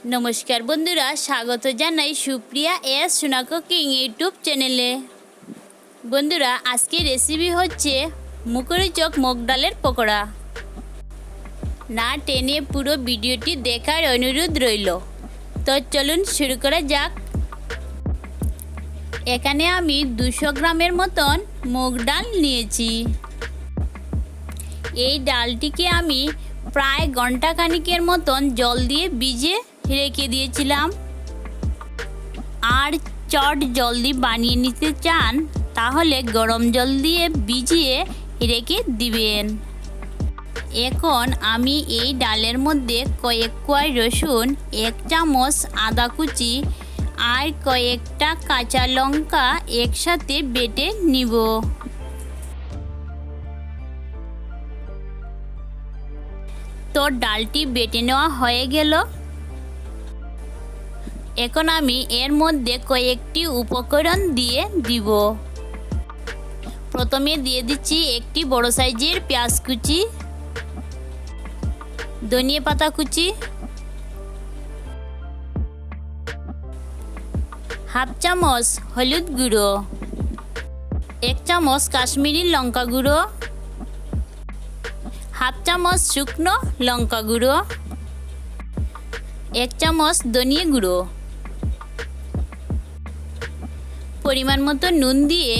नमस्कार बंधुरा स्वागत जानाई सुप्रिया एस सोना कुकिंग यूट्यूब चैनेले। बंधुरा आज के रेसिपि होच्छे मुखरोचक मुग डालेर पकोड़ा। ना टेने पुरो भिडियोटी देखार अनुरोध रइलो। तो चलुन शुरू करा जाक। एखाने आमी 200 ग्रामेर मतन मुग डाल नियेछि। এই ডালটিকে আমি প্রায় ঘন্টা খানিকের মতন জল দিয়ে ভিজিয়ে রেখে দিয়েছিলাম। আর চট জলদি বানিয়ে নিতে চান তাহলে গরম জল দিয়ে ভিজিয়ে রেখে দিবেন। এখন আমি এই ডালের মধ্যে কয়েক কোয়া রসুন, 1 চামচ আদা কুচি আর কয়েকটা কাঁচা লঙ্কা একসাথে বেটে নিব। तो डालटी बेटे नेওয়া হয়ে গেল। এখন আমি এর মধ্যে কয়েকটি উপকরণ দিয়ে দিব। প্রথমে দিয়ে দিচ্ছি একটি বড় সাইজের পেঁয়াজ কুচি, ধনিয়া পাতা কুচি, হাফ চামচ হলুদ গুঁড়ো, 1 চামচ কাশ্মীরি লঙ্কা গুঁড়ো, हाफ चामच शुकनो लंका गुड़ो, 1 चामच धनिया गुड़ो, परिमाण मतो नुन दिए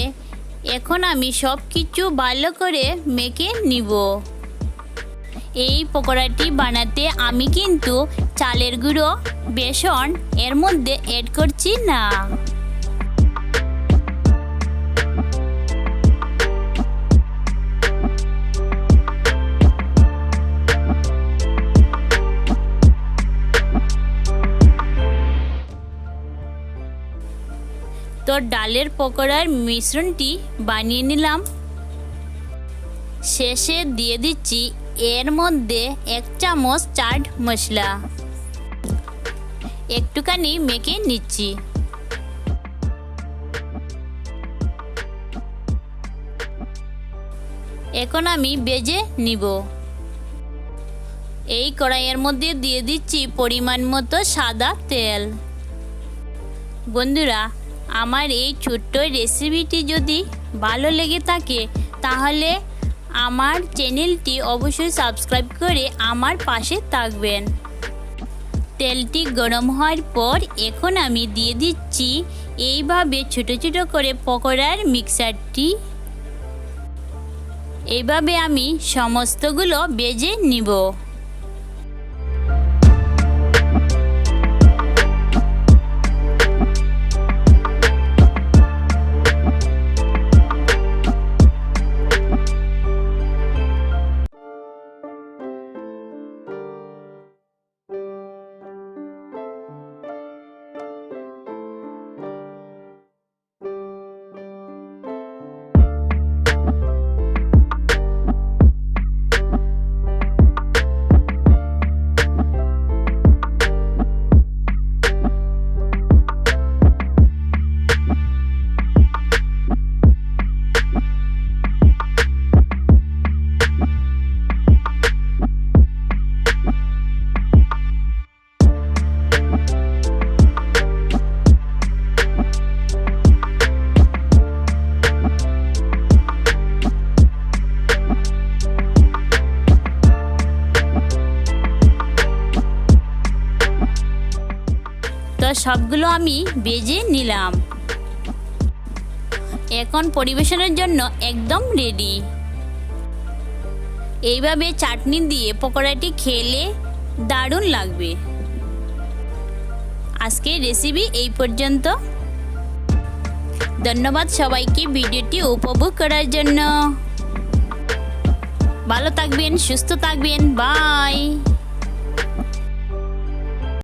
एखन आमी सबकिछु भालो करे मेखे निब। এই পকোড়াটি বানাতে আমি কিন্তু চালের গুঁড়ো, বেসন এর মধ্যে এড করছি না। तो डालेर पकोड़ार मिश्रणटी बानिये निलाम। शेषे दिए दिচ্ছি एर मध्य 1 चामच चाट मसला, एकटुखानी मेखे निচ্ছি। এখন আমি ভেজে নিব। এই কড়াইয়ের মধ্যে দিয়ে দিচ্ছি পরিমাণ মতো সাদা তেল। বন্ধুরা আমার এই ছোট্ট রেসিপিটি যদি ভালো লেগে থাকে তাহলে আমার চ্যানেলটি অবশ্যই সাবস্ক্রাইব করে আমার পাশে থাকবেন। তেলটি গরম হওয়ার পর এখন আমি দিয়ে দিচ্ছি এইভাবে ছোট ছোট করে পকোড়ার মিক্সারটি। এইভাবে আমি সমস্তগুলো ভেজে নিব। তো সবগুলো আমি ভেজে নিলাম। এখন পরিবেশনের জন্য একদম রেডি। এইভাবে চাটনি দিয়ে পকোড়াটি খেলে দারুণ লাগবে। আজকের রেসিপি এই পর্যন্ত। ধন্যবাদ সবাইকে ভিডিওটি উপভোগ করার জন্য। ভালো থাকবেন, সুস্থ থাকবেন, বাই।